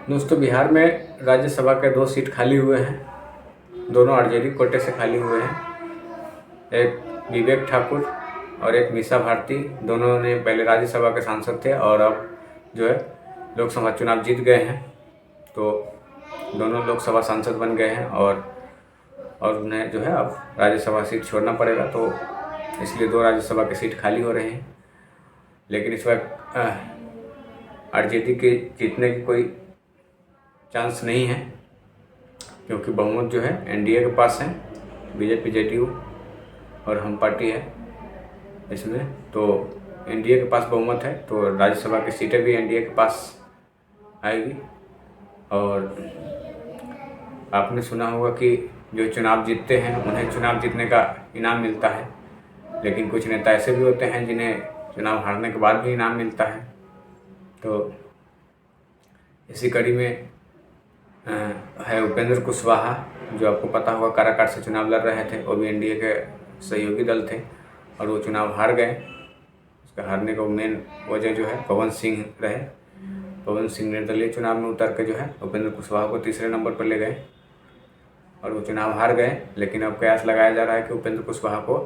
दोस्तों, बिहार में राज्यसभा के 2 सीट खाली हुए हैं। दोनों आरजेडी कोटे से खाली हुए हैं। एक विवेक ठाकुर और एक मीसा भारती। दोनों ने पहले राज्यसभा के सांसद थे और अब जो है लोकसभा चुनाव जीत गए हैं। तो दोनों लोकसभा सांसद बन गए हैं और उन्हें जो है अब राज्यसभा सीट छोड़ना पड़ेगा। तो इसलिए 2 राज्यसभा की सीट खाली हो रही हैं। लेकिन इस वक्त आरजेडी के जीतने की कोई चांस नहीं है, क्योंकि बहुमत जो है एनडीए के पास है। बीजेपी, जेडीयू और हम पार्टी है इसमें। तो एनडीए के पास बहुमत है, तो राज्यसभा की सीटें भी एनडीए के पास आएगी। और आपने सुना होगा कि जो चुनाव जीतते हैं उन्हें चुनाव जीतने का इनाम मिलता है, लेकिन कुछ नेता ऐसे भी होते हैं जिन्हें चुनाव हारने के बाद भी इनाम मिलता है। तो इसी कड़ी में है उपेंद्र कुशवाहा, जो आपको पता होगा काराकाट से चुनाव लड़ रहे थे। वो भी एनडीए के सहयोगी दल थे और वो चुनाव हार गए। उसका हारने का मेन वजह जो है पवन सिंह रहे। पवन सिंह निर्दलीय चुनाव में उतर के जो है उपेंद्र कुशवाहा को तीसरे नंबर पर ले गए और वो चुनाव हार गए। लेकिन अब कयास लगाया जा रहा है कि उपेंद्र कुशवाहा को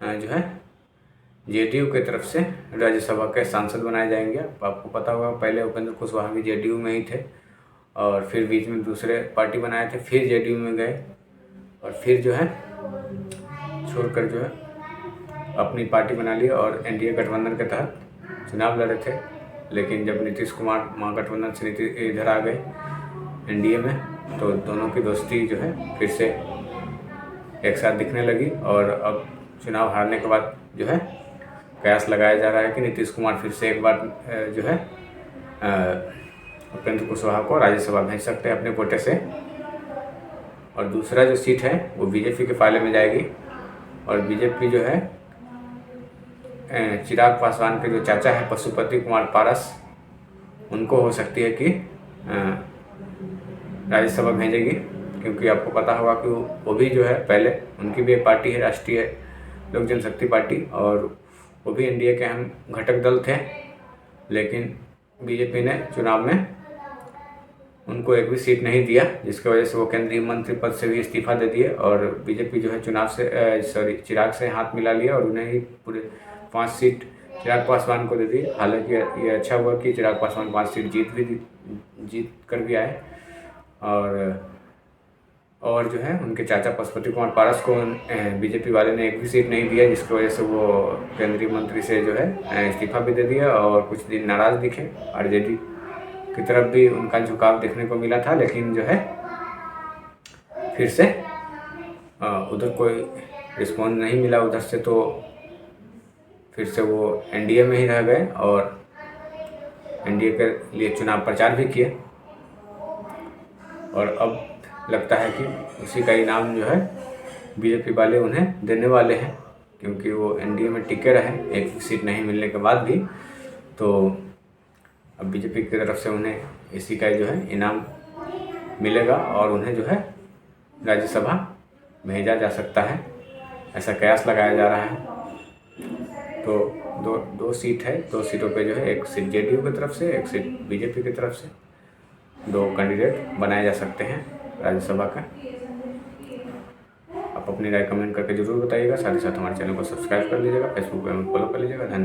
जो है जेडीयू की तरफ से राज्यसभा के सांसद बनाए जाएंगे। आपको पता होगा पहले उपेंद्र कुशवाहा भी जेडीयू में ही थे और फिर बीच में दूसरे पार्टी बनाए थे, फिर जेडीयू में गए और फिर जो है छोड़कर जो है अपनी पार्टी बना ली और एनडीए गठबंधन के तहत चुनाव लड़े थे। लेकिन जब नीतीश कुमार महागठबंधन से इधर आ गए एनडीए में, तो दोनों की दोस्ती जो है फिर से एक साथ दिखने लगी। और अब चुनाव हारने के बाद जो है कयास लगाया जा रहा है कि नीतीश कुमार फिर से एक बार जो है उपेंद्र कुशवाहा को राज्यसभा भेज सकते हैं अपने कोटे से। और दूसरा जो सीट है वो बीजेपी के पाले में जाएगी और बीजेपी जो है चिराग पासवान के जो चाचा है पशुपति कुमार पारस, उनको हो सकती है कि राज्यसभा भेजेगी। क्योंकि आपको पता होगा कि वो भी जो है पहले उनकी भी एक पार्टी है, राष्ट्रीय लोक जनशक्ति पार्टी, और वो भी एनडीए के अहम घटक दल थे। लेकिन बीजेपी ने चुनाव में उनको एक भी सीट नहीं दिया, जिसकी वजह से वो केंद्रीय मंत्री पद से भी इस्तीफा दे दिए और बीजेपी जो है चुनाव से चिराग से हाथ मिला लिया और उन्हें ही पूरे 5 सीट चिराग पासवान को दे दी। हालांकि ये अच्छा हुआ कि चिराग पासवान 5 सीट जीत कर भी आए और जो है उनके चाचा पशुपति कुमार पारस को बीजेपी वाले ने एक भी सीट नहीं दिया, जिसकी वजह से वो केंद्रीय मंत्री से जो है इस्तीफा भी दे दिया और कुछ दिन नाराज़ दिखे। आरजेडी की तरफ भी उनका झुकाव देखने को मिला था, लेकिन जो है फिर से उधर कोई रिस्पॉन्स नहीं मिला उधर से, तो फिर से वो एनडीए में ही रह गए और एनडीए के लिए चुनाव प्रचार भी किए। और अब लगता है कि उसी का इनाम जो है बीजेपी वाले उन्हें देने वाले हैं, क्योंकि वो एनडीए में टिके रहे एक सीट नहीं मिलने के बाद भी। तो अब बीजेपी की तरफ से उन्हें इसी का जो है इनाम मिलेगा और उन्हें जो है राज्यसभा भेजा जा सकता है, ऐसा कयास लगाया जा रहा है। तो दो सीट है, 2 सीटों पे जो है एक सीट जेडीयू की तरफ से, एक सीट बीजेपी की तरफ से 2 कैंडिडेट बनाए जा सकते हैं राज्यसभा का। आप अपनी राय कमेंट करके जरूर बताइएगा। साथ ही साथ हमारे चैनल को सब्सक्राइब कर लीजिएगा, फेसबुक पे फॉलो कर लीजिएगा। धन्यवाद।